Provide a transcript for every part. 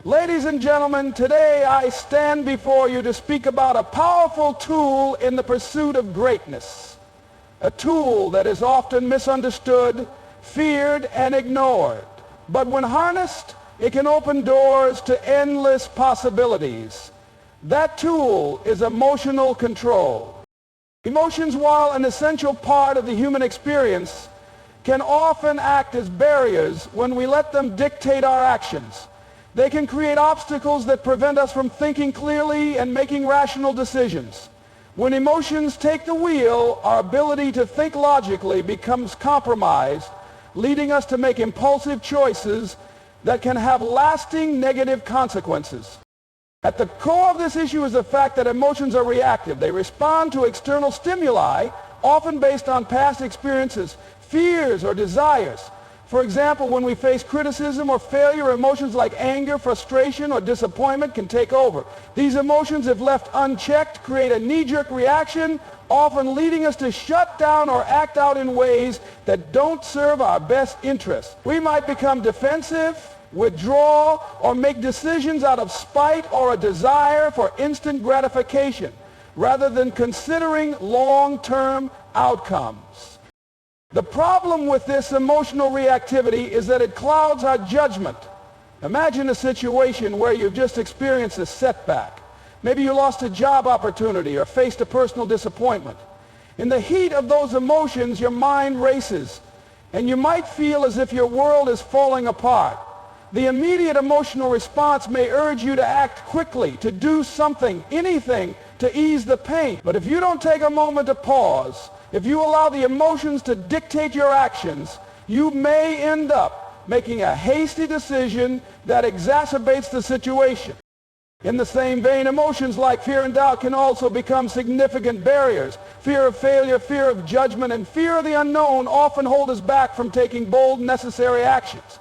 Ladies and gentlemen, today I stand before you to speak about a powerful tool in the pursuit of greatness. A tool that is often misunderstood, feared, and ignored. But when harnessed, it can open doors to endless possibilities. That tool is emotional control. Emotions, while an essential part of the human experience, can often act as barriers when we let them dictate our actions. They can create obstacles that prevent us from thinking clearly and making rational decisions. When emotions take the wheel, our ability to think logically becomes compromised, leading us to make impulsive choices that can have lasting negative consequences. At the core of this issue is the fact that emotions are reactive. They respond to external stimuli, often based on past experiences, fears, or desires. For example, when we face criticism or failure, emotions like anger, frustration, or disappointment can take over. These emotions, if left unchecked, create a knee-jerk reaction, often leading us to shut down or act out in ways that don't serve our best interests. We might become defensive, withdraw, or make decisions out of spite or a desire for instant gratification, rather than considering long-term outcomes. The problem with this emotional reactivity is that it clouds our judgment. Imagine a situation where you've just experienced a setback. Maybe you lost a job opportunity or faced a personal disappointment. In the heat of those emotions, your mind races, and you might feel as if your world is falling apart. The immediate emotional response may urge you to act quickly, to do something, anything, to ease the pain. But if you don't take a moment to pause, if you allow the emotions to dictate your actions, you may end up making a hasty decision that exacerbates the situation. In the same vein, emotions like fear and doubt can also become significant barriers. Fear of failure, fear of judgment, and fear of the unknown often hold us back from taking bold, necessary actions.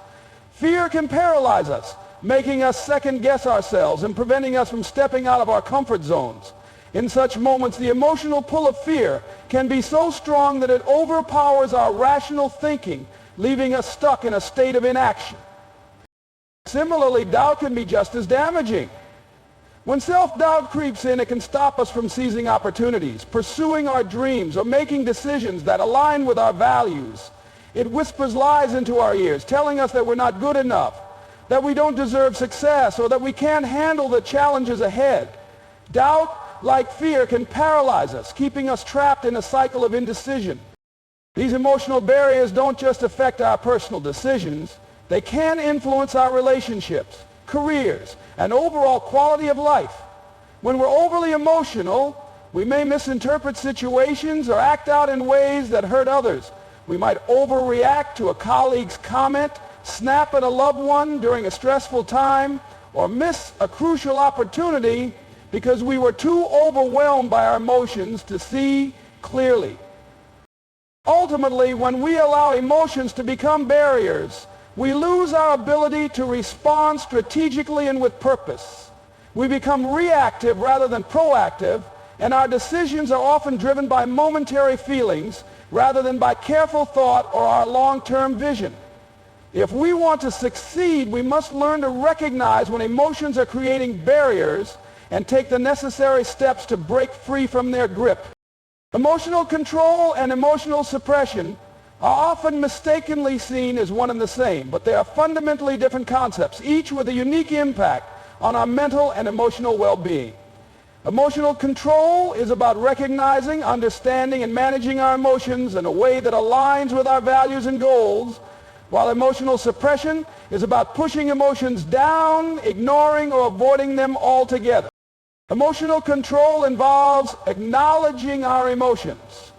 Fear can paralyze us, making us second-guess ourselves and preventing us from stepping out of our comfort zones. In such moments, the emotional pull of fear can be so strong that it overpowers our rational thinking, leaving us stuck in a state of inaction. Similarly, doubt can be just as damaging. When self-doubt creeps in, it can stop us from seizing opportunities, pursuing our dreams, or making decisions that align with our values. It whispers lies into our ears, telling us that we're not good enough, that we don't deserve success, or that we can't handle the challenges ahead. Doubt, like fear, can paralyze us, keeping us trapped in a cycle of indecision. These emotional barriers don't just affect our personal decisions, they can influence our relationships, careers, and overall quality of life. When we're overly emotional, we may misinterpret situations or act out in ways that hurt others. We might overreact to a colleague's comment, snap at a loved one during a stressful time, or miss a crucial opportunity because we were too overwhelmed by our emotions to see clearly. Ultimately, when we allow emotions to become barriers, we lose our ability to respond strategically and with purpose. We become reactive rather than proactive, and our decisions are often driven by momentary feelings rather than by careful thought or our long-term vision. If we want to succeed, we must learn to recognize when emotions are creating barriers and take the necessary steps to break free from their grip. Emotional control and emotional suppression are often mistakenly seen as one and the same, but they are fundamentally different concepts, each with a unique impact on our mental and emotional well-being. Emotional control is about recognizing, understanding, and managing our emotions in a way that aligns with our values and goals, while emotional suppression is about pushing emotions down, ignoring, or avoiding them altogether. Emotional control involves acknowledging our emotions,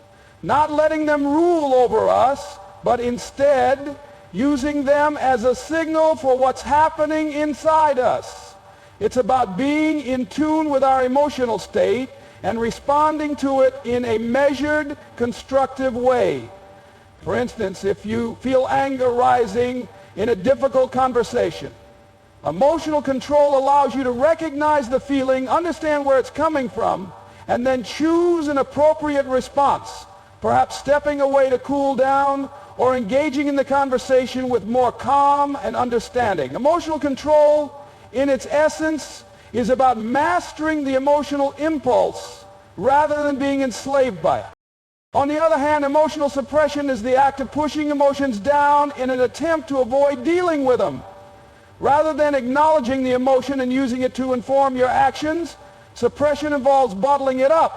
not letting them rule over us, but instead using them as a signal for what's happening inside us. It's about being in tune with our emotional state and responding to it in a measured, constructive way. For instance, if you feel anger rising in a difficult conversation, emotional control allows you to recognize the feeling, understand where it's coming from, and then choose an appropriate response, perhaps stepping away to cool down or engaging in the conversation with more calm and understanding. Emotional control in its essence, is about mastering the emotional impulse rather than being enslaved by it. On the other hand, emotional suppression is the act of pushing emotions down in an attempt to avoid dealing with them. Rather than acknowledging the emotion and using it to inform your actions, suppression involves bottling it up,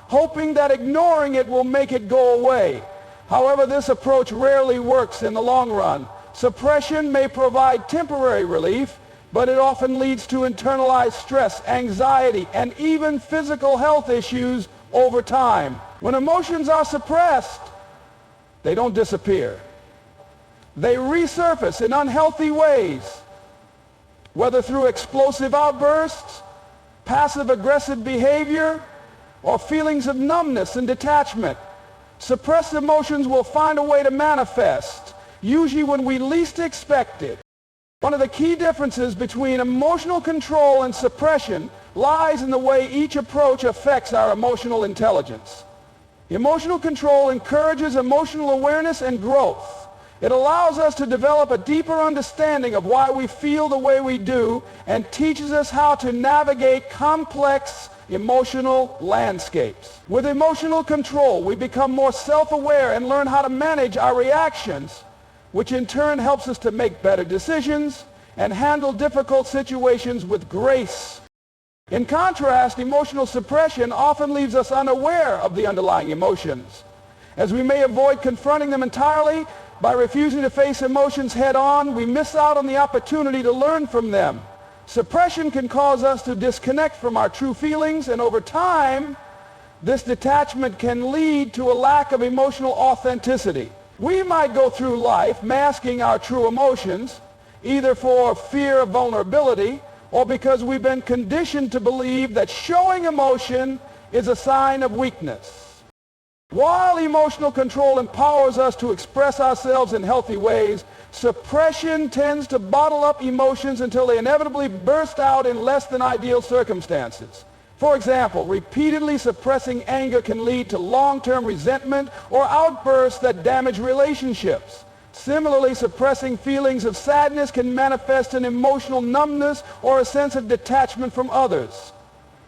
hoping that ignoring it will make it go away. However, this approach rarely works in the long run. Suppression may provide temporary relief, but it often leads to internalized stress, anxiety, and even physical health issues over time. When emotions are suppressed, they don't disappear. They resurface in unhealthy ways, whether through explosive outbursts, passive-aggressive behavior, or feelings of numbness and detachment. Suppressed emotions will find a way to manifest, usually when we least expect it. One of the key differences between emotional control and suppression lies in the way each approach affects our emotional intelligence. Emotional control encourages emotional awareness and growth. It allows us to develop a deeper understanding of why we feel the way we do and teaches us how to navigate complex emotional landscapes. With emotional control, we become more self-aware and learn how to manage our reactions, which in turn helps us to make better decisions and handle difficult situations with grace. In contrast, emotional suppression often leaves us unaware of the underlying emotions. As we may avoid confronting them entirely, by refusing to face emotions head-on, we miss out on the opportunity to learn from them. Suppression can cause us to disconnect from our true feelings, and over time, this detachment can lead to a lack of emotional authenticity. We might go through life masking our true emotions, either for fear of vulnerability or because we've been conditioned to believe that showing emotion is a sign of weakness. While emotional control empowers us to express ourselves in healthy ways, suppression tends to bottle up emotions until they inevitably burst out in less than ideal circumstances. For example, repeatedly suppressing anger can lead to long-term resentment or outbursts that damage relationships. Similarly, suppressing feelings of sadness can manifest in emotional numbness or a sense of detachment from others.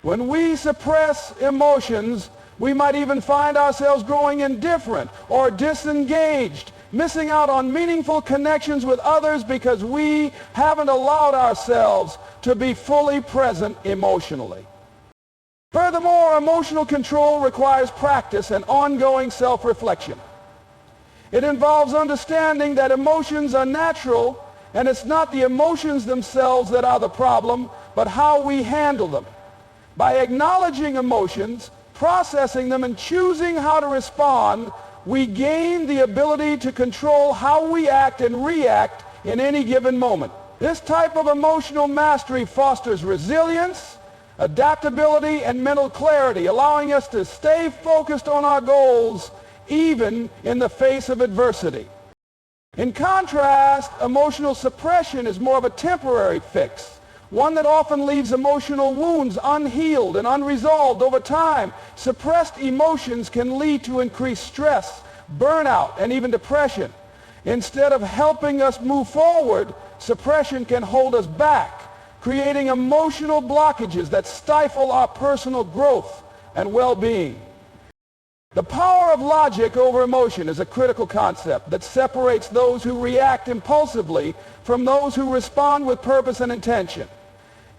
When we suppress emotions, we might even find ourselves growing indifferent or disengaged, missing out on meaningful connections with others because we haven't allowed ourselves to be fully present emotionally. Furthermore, emotional control requires practice and ongoing self-reflection. It involves understanding that emotions are natural, and it's not the emotions themselves that are the problem, but how we handle them. By acknowledging emotions, processing them, and choosing how to respond, we gain the ability to control how we act and react in any given moment. This type of emotional mastery fosters resilience, adaptability, and mental clarity, allowing us to stay focused on our goals even in the face of adversity. In contrast, emotional suppression is more of a temporary fix, one that often leaves emotional wounds unhealed and unresolved over time. Suppressed emotions can lead to increased stress, burnout, and even depression. Instead of helping us move forward, suppression can hold us back, creating emotional blockages that stifle our personal growth and well-being. The power of logic over emotion is a critical concept that separates those who react impulsively from those who respond with purpose and intention.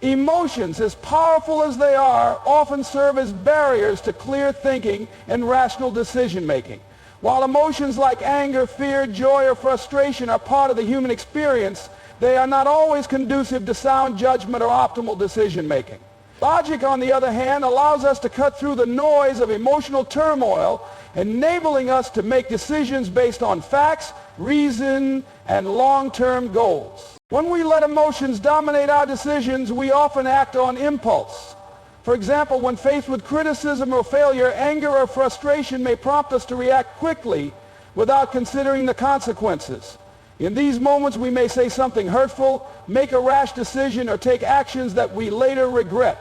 Emotions, as powerful as they are, often serve as barriers to clear thinking and rational decision-making. While emotions like anger, fear, joy, or frustration are part of the human experience, they are not always conducive to sound judgment or optimal decision-making. Logic, on the other hand, allows us to cut through the noise of emotional turmoil, enabling us to make decisions based on facts, reason, and long-term goals. When we let emotions dominate our decisions, we often act on impulse. For example, when faced with criticism or failure, anger or frustration may prompt us to react quickly without considering the consequences. In these moments, we may say something hurtful, make a rash decision, or take actions that we later regret.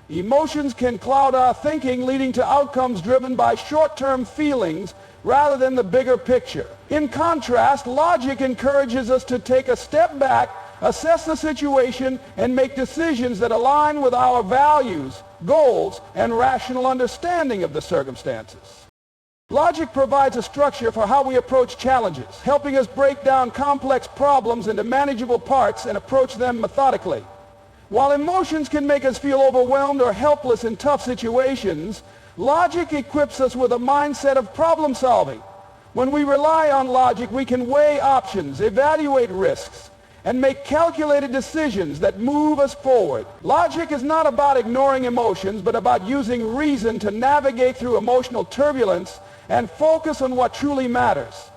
Emotions can cloud our thinking, leading to outcomes driven by short-term feelings rather than the bigger picture. In contrast, logic encourages us to take a step back, assess the situation, and make decisions that align with our values, goals, and rational understanding of the circumstances. Logic provides a structure for how we approach challenges, helping us break down complex problems into manageable parts and approach them methodically. While emotions can make us feel overwhelmed or helpless in tough situations, logic equips us with a mindset of problem solving. When we rely on logic, we can weigh options, evaluate risks, and make calculated decisions that move us forward. Logic is not about ignoring emotions, but about using reason to navigate through emotional turbulence and focus on what truly matters.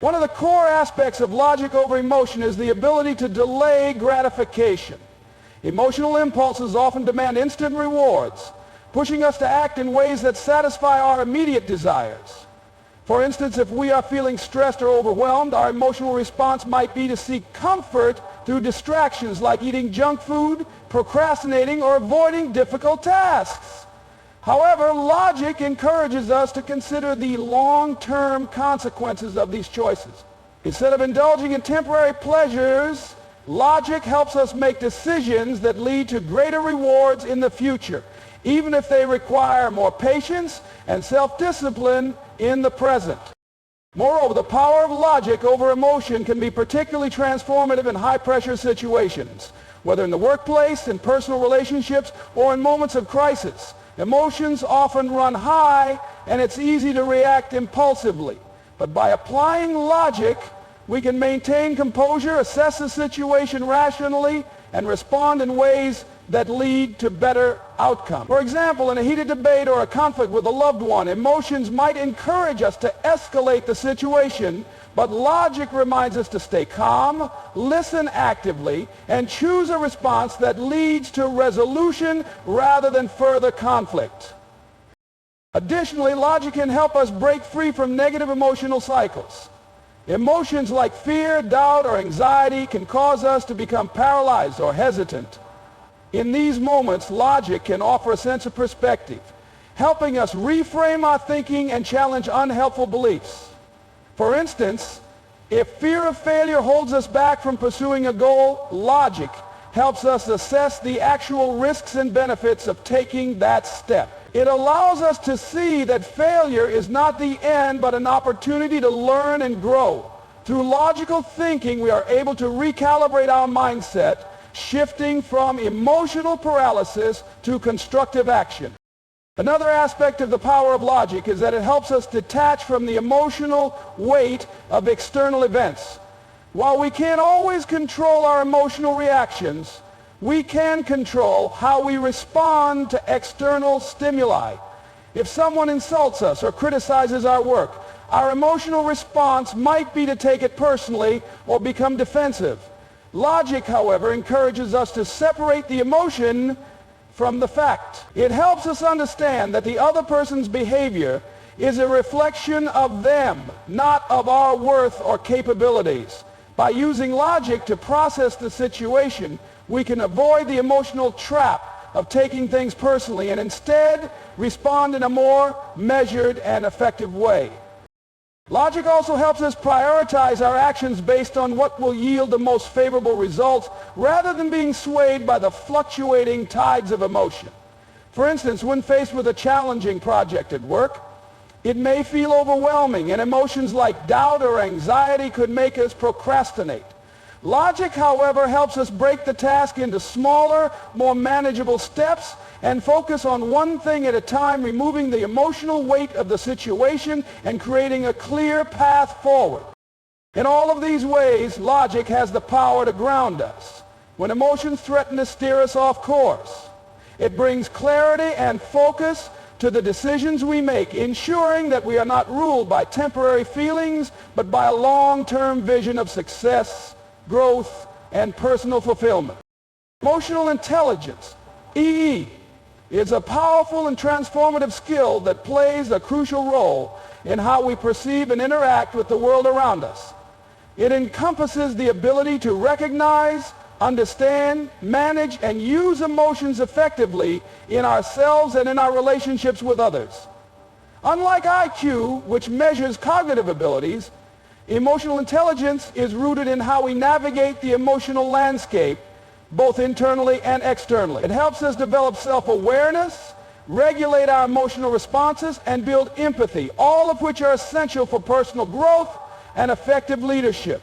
One of the core aspects of logic over emotion is the ability to delay gratification. Emotional impulses often demand instant rewards, pushing us to act in ways that satisfy our immediate desires. For instance, if we are feeling stressed or overwhelmed, our emotional response might be to seek comfort through distractions like eating junk food, procrastinating, or avoiding difficult tasks. However, logic encourages us to consider the long-term consequences of these choices. Instead of indulging in temporary pleasures, logic helps us make decisions that lead to greater rewards in the future, even if they require more patience and self-discipline in the present. Moreover, the power of logic over emotion can be particularly transformative in high-pressure situations, whether in the workplace, in personal relationships, or in moments of crisis. Emotions often run high, and it's easy to react impulsively. But by applying logic, we can maintain composure, assess the situation rationally, and respond in ways that lead to better outcomes. For example, in a heated debate or a conflict with a loved one, emotions might encourage us to escalate the situation, but logic reminds us to stay calm, listen actively, and choose a response that leads to resolution rather than further conflict. Additionally, logic can help us break free from negative emotional cycles. Emotions like fear, doubt, or anxiety can cause us to become paralyzed or hesitant. In these moments, logic can offer a sense of perspective, helping us reframe our thinking and challenge unhelpful beliefs. For instance, if fear of failure holds us back from pursuing a goal, logic helps us assess the actual risks and benefits of taking that step. It allows us to see that failure is not the end, but an opportunity to learn and grow. Through logical thinking, we are able to recalibrate our mindset, shifting from emotional paralysis to constructive action. Another aspect of the power of logic is that it helps us detach from the emotional weight of external events. While we can't always control our emotional reactions, we can control how we respond to external stimuli. If someone insults us or criticizes our work, our emotional response might be to take it personally or become defensive. Logic, however, encourages us to separate the emotion from the fact. It helps us understand that the other person's behavior is a reflection of them, not of our worth or capabilities. By using logic to process the situation, we can avoid the emotional trap of taking things personally and instead respond in a more measured and effective way. Logic also helps us prioritize our actions based on what will yield the most favorable results rather than being swayed by the fluctuating tides of emotion. For instance, when faced with a challenging project at work, it may feel overwhelming, and emotions like doubt or anxiety could make us procrastinate. Logic, however, helps us break the task into smaller, more manageable steps and focus on one thing at a time, removing the emotional weight of the situation and creating a clear path forward. In all of these ways, logic has the power to ground us when emotions threaten to steer us off course. It brings clarity and focus to the decisions we make, ensuring that we are not ruled by temporary feelings, but by a long-term vision of success, growth, and personal fulfillment. Emotional intelligence, EE, is a powerful and transformative skill that plays a crucial role in how we perceive and interact with the world around us. It encompasses the ability to recognize, understand, manage, and use emotions effectively in ourselves and in our relationships with others. Unlike IQ, which measures cognitive abilities, Emotional intelligence is rooted in how we navigate the emotional landscape, both internally and externally. It helps us develop self-awareness, regulate our emotional responses, and build empathy, all of which are essential for personal growth and effective leadership.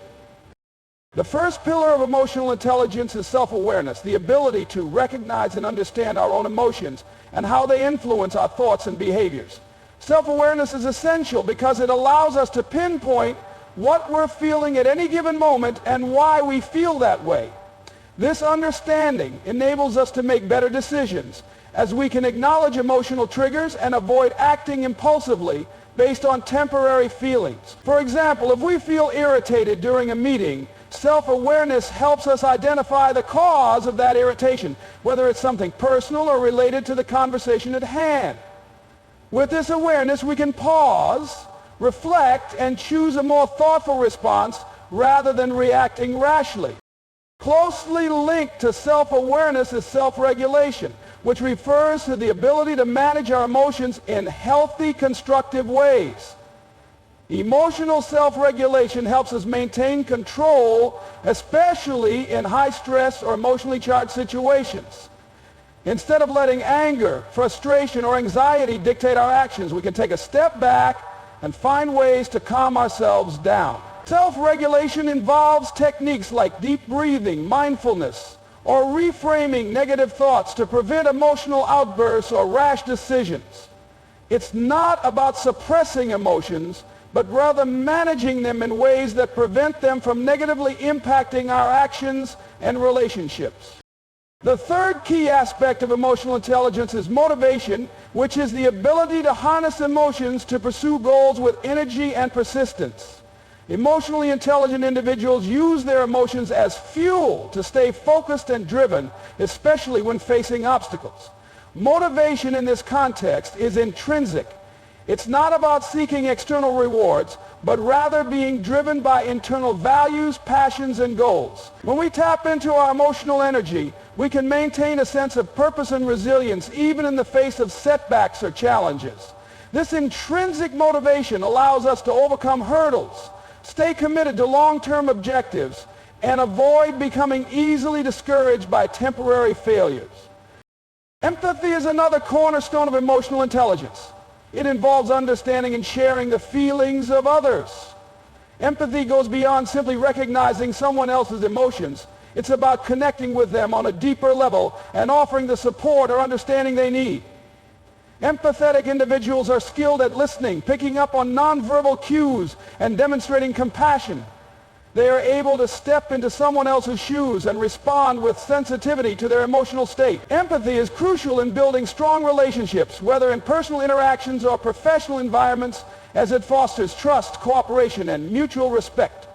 The first pillar of emotional intelligence is self-awareness, the ability to recognize and understand our own emotions and how they influence our thoughts and behaviors. Self-awareness is essential because it allows us to pinpoint what we're feeling at any given moment and why we feel that way. This understanding enables us to make better decisions, as we can acknowledge emotional triggers and avoid acting impulsively based on temporary feelings. For example, if we feel irritated during a meeting, self-awareness helps us identify the cause of that irritation, whether it's something personal or related to the conversation at hand. With this awareness, we can pause, reflect, and choose a more thoughtful response rather than reacting rashly. Closely linked to self-awareness is self-regulation, which refers to the ability to manage our emotions in healthy, constructive ways. Emotional self-regulation helps us maintain control, especially in high-stress or emotionally charged situations. Instead of letting anger, frustration, or anxiety dictate our actions, we can take a step back and find ways to calm ourselves down. Self-regulation involves techniques like deep breathing, mindfulness, or reframing negative thoughts to prevent emotional outbursts or rash decisions. It's not about suppressing emotions, but rather managing them in ways that prevent them from negatively impacting our actions and relationships. The third key aspect of emotional intelligence is motivation, which is the ability to harness emotions to pursue goals with energy and persistence. Emotionally intelligent individuals use their emotions as fuel to stay focused and driven, especially when facing obstacles. Motivation in this context is intrinsic. It's not about seeking external rewards, but rather being driven by internal values, passions, and goals. When we tap into our emotional energy, we can maintain a sense of purpose and resilience even in the face of setbacks or challenges. This intrinsic motivation allows us to overcome hurdles, stay committed to long-term objectives, and avoid becoming easily discouraged by temporary failures. Empathy is another cornerstone of emotional intelligence. It involves understanding and sharing the feelings of others. Empathy goes beyond simply recognizing someone else's emotions. It's about connecting with them on a deeper level and offering the support or understanding they need. Empathetic individuals are skilled at listening, picking up on nonverbal cues, and demonstrating compassion. They are able to step into someone else's shoes and respond with sensitivity to their emotional state. Empathy is crucial in building strong relationships, whether in personal interactions or professional environments, as it fosters trust, cooperation, and mutual respect.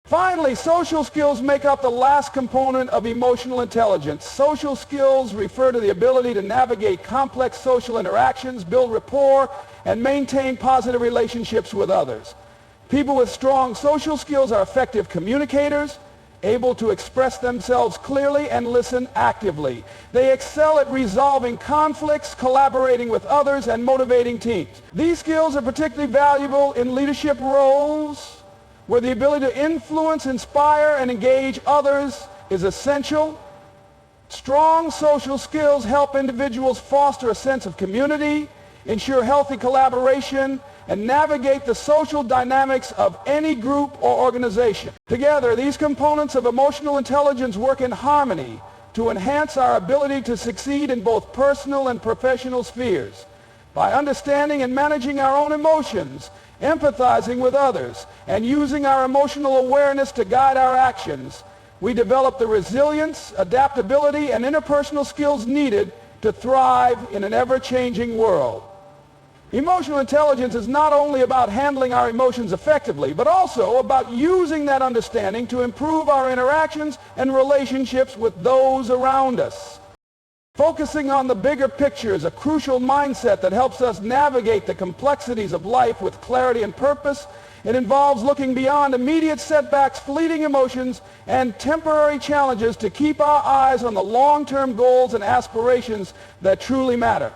Finally, social skills make up the last component of emotional intelligence. Social skills refer to the ability to navigate complex social interactions, build rapport, and maintain positive relationships with others. People with strong social skills are effective communicators, able to express themselves clearly and listen actively. They excel at resolving conflicts, collaborating with others, and motivating teams. These skills are particularly valuable in leadership roles, where the ability to influence, inspire, and engage others is essential. Strong social skills help individuals foster a sense of community, ensure healthy collaboration, and navigate the social dynamics of any group or organization. Together, these components of emotional intelligence work in harmony to enhance our ability to succeed in both personal and professional spheres. By understanding and managing our own emotions, empathizing with others, and using our emotional awareness to guide our actions, we develop the resilience, adaptability, and interpersonal skills needed to thrive in an ever-changing world. Emotional intelligence is not only about handling our emotions effectively, but also about using that understanding to improve our interactions and relationships with those around us. Focusing on the bigger picture is a crucial mindset that helps us navigate the complexities of life with clarity and purpose. It involves looking beyond immediate setbacks, fleeting emotions, and temporary challenges to keep our eyes on the long-term goals and aspirations that truly matter.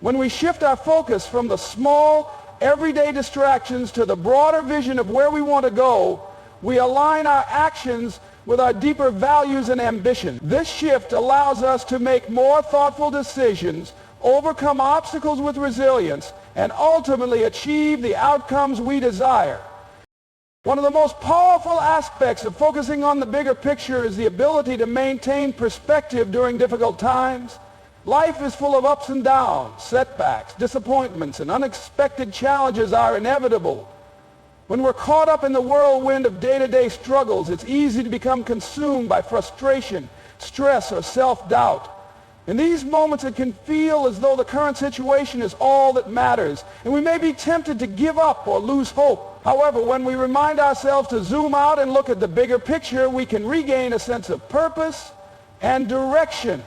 When we shift our focus from the small, everyday distractions to the broader vision of where we want to go, we align our actions with our deeper values and ambition. This shift allows us to make more thoughtful decisions, overcome obstacles with resilience, and ultimately achieve the outcomes we desire. One of the most powerful aspects of focusing on the bigger picture is the ability to maintain perspective during difficult times. Life is full of ups and downs, setbacks, disappointments, and unexpected challenges are inevitable. When we're caught up in the whirlwind of day-to-day struggles, it's easy to become consumed by frustration, stress, or self-doubt. In these moments, it can feel as though the current situation is all that matters, and we may be tempted to give up or lose hope. However, when we remind ourselves to zoom out and look at the bigger picture, we can regain a sense of purpose and direction.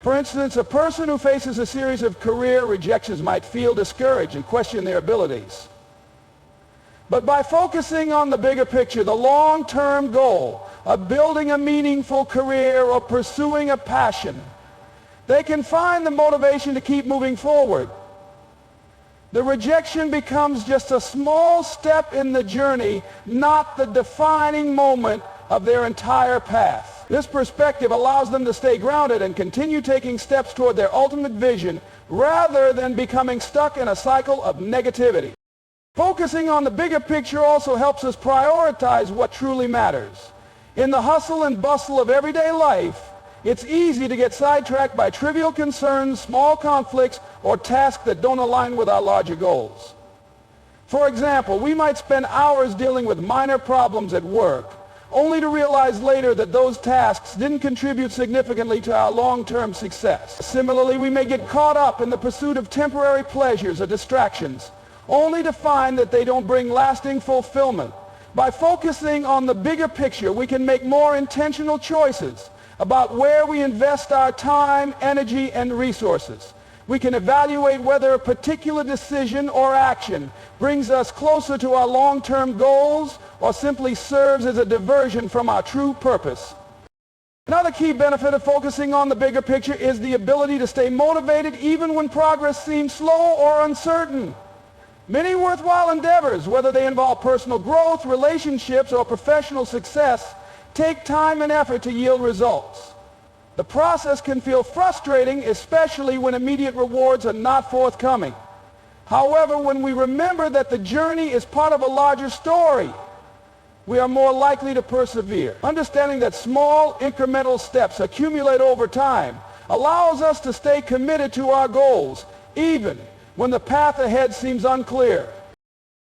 For instance, a person who faces a series of career rejections might feel discouraged and question their abilities. But by focusing on the bigger picture, the long-term goal of building a meaningful career or pursuing a passion, they can find the motivation to keep moving forward. The rejection becomes just a small step in the journey, not the defining moment of their entire path. This perspective allows them to stay grounded and continue taking steps toward their ultimate vision rather than becoming stuck in a cycle of negativity. Focusing on the bigger picture also helps us prioritize what truly matters. In the hustle and bustle of everyday life, it's easy to get sidetracked by trivial concerns, small conflicts, or tasks that don't align with our larger goals. For example, we might spend hours dealing with minor problems at work, only to realize later that those tasks didn't contribute significantly to our long-term success. Similarly, we may get caught up in the pursuit of temporary pleasures or distractions, only to find that they don't bring lasting fulfillment. By focusing on the bigger picture, we can make more intentional choices about where we invest our time, energy, and resources. We can evaluate whether a particular decision or action brings us closer to our long-term goals or simply serves as a diversion from our true purpose. Another key benefit of focusing on the bigger picture is the ability to stay motivated even when progress seems slow or uncertain. Many worthwhile endeavors, whether they involve personal growth, relationships, or professional success, take time and effort to yield results. The process can feel frustrating, especially when immediate rewards are not forthcoming. However, when we remember that the journey is part of a larger story, we are more likely to persevere. Understanding that small, incremental steps accumulate over time allows us to stay committed to our goals, even when the path ahead seems unclear.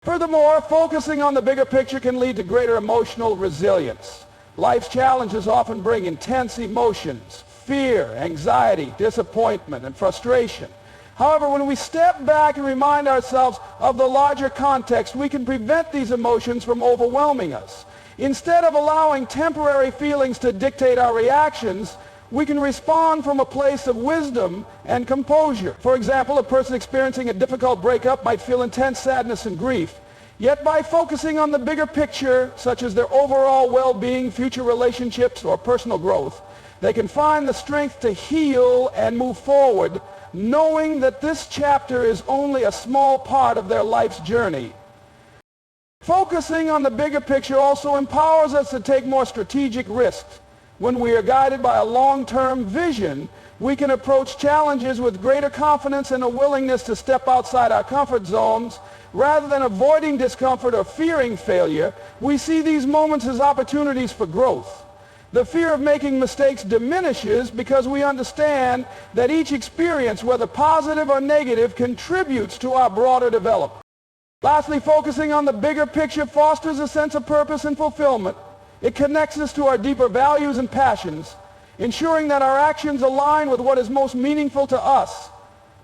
Furthermore, focusing on the bigger picture can lead to greater emotional resilience. Life's challenges often bring intense emotions, fear, anxiety, disappointment, and frustration. However, when we step back and remind ourselves of the larger context, we can prevent these emotions from overwhelming us. Instead of allowing temporary feelings to dictate our reactions, we can respond from a place of wisdom and composure. For example, a person experiencing a difficult breakup might feel intense sadness and grief. Yet by focusing on the bigger picture, such as their overall well-being, future relationships, or personal growth, they can find the strength to heal and move forward, knowing that this chapter is only a small part of their life's journey. Focusing on the bigger picture also empowers us to take more strategic risks. When we are guided by a long-term vision, we can approach challenges with greater confidence and a willingness to step outside our comfort zones. Rather than avoiding discomfort or fearing failure, we see these moments as opportunities for growth. The fear of making mistakes diminishes because we understand that each experience, whether positive or negative, contributes to our broader development. Lastly, focusing on the bigger picture fosters a sense of purpose and fulfillment. It connects us to our deeper values and passions, ensuring that our actions align with what is most meaningful to us.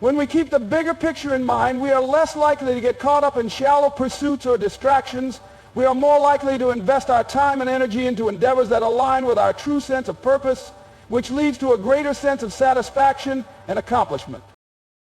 When we keep the bigger picture in mind, we are less likely to get caught up in shallow pursuits or distractions. We are more likely to invest our time and energy into endeavors that align with our true sense of purpose, which leads to a greater sense of satisfaction and accomplishment.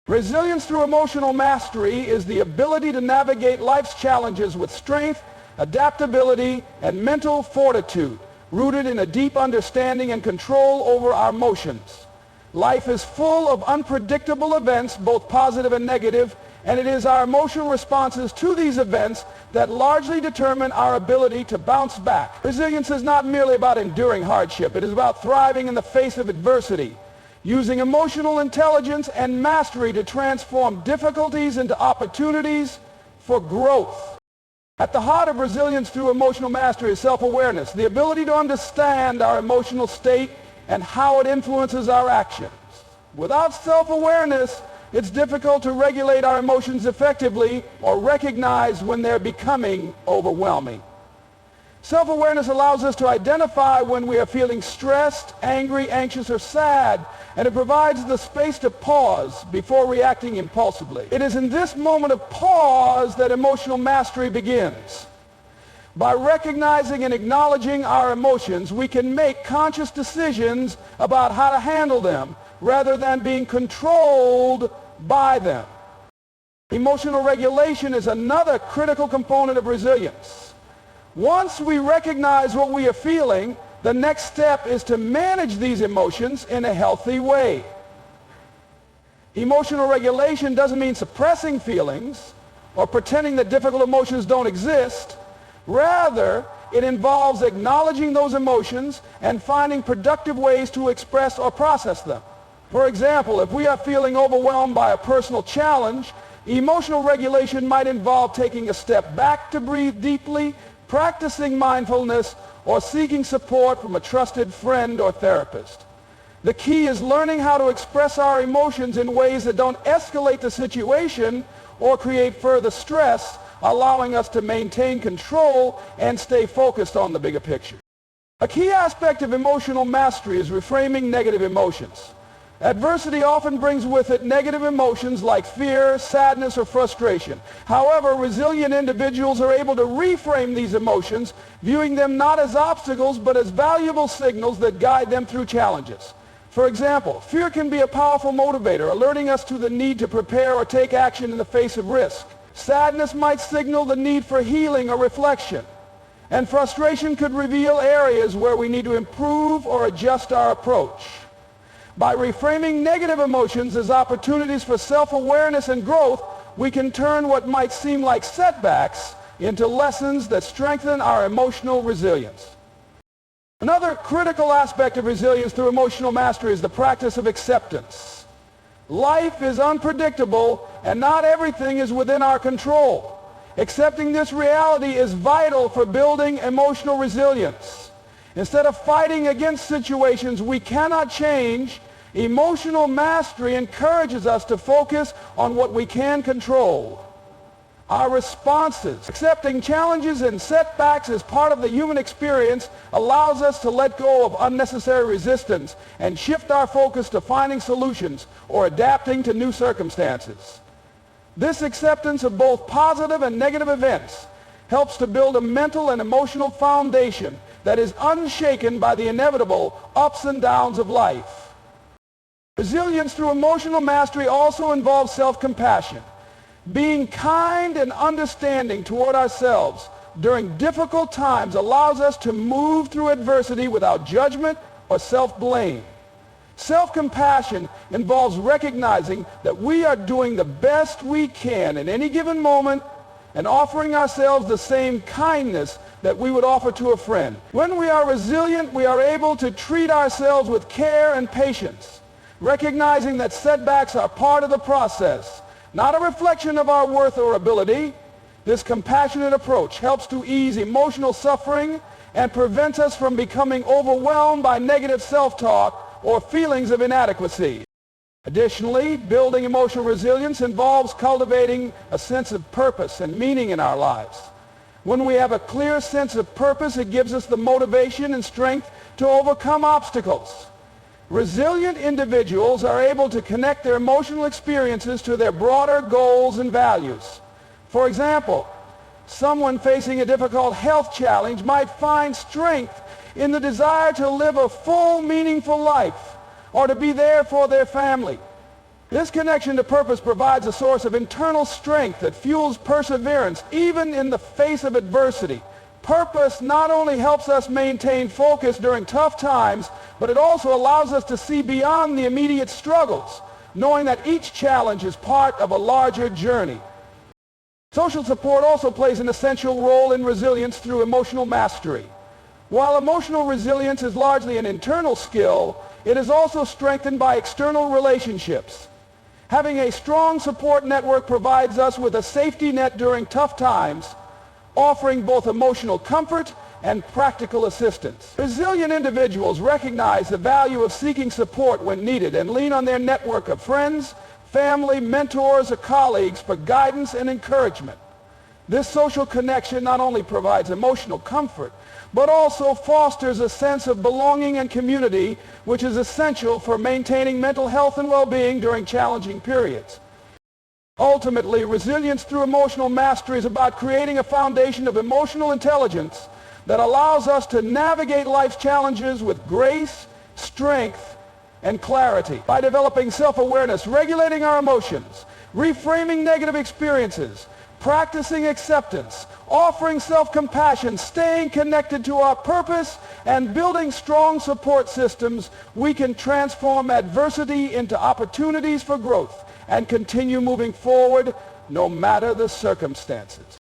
Resilience through emotional mastery is the ability to navigate life's challenges with strength, adaptability, and mental fortitude, rooted in a deep understanding and control over our emotions. Life is full of unpredictable events, both positive and negative, and it is our emotional responses to these events that largely determine our ability to bounce back. Resilience is not merely about enduring hardship. It is about thriving in the face of adversity, using emotional intelligence and mastery to transform difficulties into opportunities for growth. At the heart of resilience through emotional mastery is self-awareness, the ability to understand our emotional state and how it influences our actions. Without self-awareness, it's difficult to regulate our emotions effectively or recognize when they're becoming overwhelming. Self-awareness allows us to identify when we are feeling stressed, angry, anxious, or sad, and it provides the space to pause before reacting impulsively. It is in this moment of pause that emotional mastery begins. By recognizing and acknowledging our emotions, we can make conscious decisions about how to handle them rather than being controlled by them. Emotional regulation is another critical component of resilience. Once we recognize what we are feeling, the next step is to manage these emotions in a healthy way. Emotional regulation doesn't mean suppressing feelings or pretending that difficult emotions don't exist. Rather, it involves acknowledging those emotions and finding productive ways to express or process them. For example, if we are feeling overwhelmed by a personal challenge, emotional regulation might involve taking a step back to breathe deeply, practicing mindfulness, or seeking support from a trusted friend or therapist. The key is learning how to express our emotions in ways that don't escalate the situation or create further stress, allowing us to maintain control and stay focused on the bigger picture. A key aspect of emotional mastery is reframing negative emotions. Adversity often brings with it negative emotions like fear, sadness, or frustration. However, resilient individuals are able to reframe these emotions, viewing them not as obstacles but as valuable signals that guide them through challenges. For example, fear can be a powerful motivator, alerting us to the need to prepare or take action in the face of risk. Sadness might signal the need for healing or reflection. And frustration could reveal areas where we need to improve or adjust our approach. By reframing negative emotions as opportunities for self-awareness and growth, we can turn what might seem like setbacks into lessons that strengthen our emotional resilience. Another critical aspect of resilience through emotional mastery is the practice of acceptance. Life is unpredictable, and not everything is within our control. Accepting this reality is vital for building emotional resilience. Instead of fighting against situations we cannot change, emotional mastery encourages us to focus on what we can control. Our responses, accepting challenges and setbacks as part of the human experience, allows us to let go of unnecessary resistance and shift our focus to finding solutions or adapting to new circumstances. This acceptance of both positive and negative events helps to build a mental and emotional foundation that is unshaken by the inevitable ups and downs of life. Resilience through emotional mastery also involves self-compassion. Being kind and understanding toward ourselves during difficult times allows us to move through adversity without judgment or self-blame. Self-compassion involves recognizing that we are doing the best we can in any given moment and offering ourselves the same kindness that we would offer to a friend. When we are resilient, we are able to treat ourselves with care and patience, recognizing that setbacks are part of the process, not a reflection of our worth or ability. This compassionate approach helps to ease emotional suffering and prevents us from becoming overwhelmed by negative self-talk or feelings of inadequacy. Additionally, building emotional resilience involves cultivating a sense of purpose and meaning in our lives. When we have a clear sense of purpose, it gives us the motivation and strength to overcome obstacles. Resilient individuals are able to connect their emotional experiences to their broader goals and values. For example, someone facing a difficult health challenge might find strength in the desire to live a full, meaningful life or to be there for their family. This connection to purpose provides a source of internal strength that fuels perseverance even in the face of adversity. Purpose not only helps us maintain focus during tough times, but it also allows us to see beyond the immediate struggles, knowing that each challenge is part of a larger journey. Social support also plays an essential role in resilience through emotional mastery. While emotional resilience is largely an internal skill, it is also strengthened by external relationships. Having a strong support network provides us with a safety net during tough times, offering both emotional comfort and practical assistance. Resilient individuals recognize the value of seeking support when needed and lean on their network of friends, family, mentors, or colleagues for guidance and encouragement. This social connection not only provides emotional comfort, but also fosters a sense of belonging and community, which is essential for maintaining mental health and well-being during challenging periods. Ultimately, resilience through emotional mastery is about creating a foundation of emotional intelligence that allows us to navigate life's challenges with grace, strength, and clarity. By developing self-awareness, regulating our emotions, reframing negative experiences, practicing acceptance, offering self-compassion, staying connected to our purpose, and building strong support systems, we can transform adversity into opportunities for growth and continue moving forward no matter the circumstances.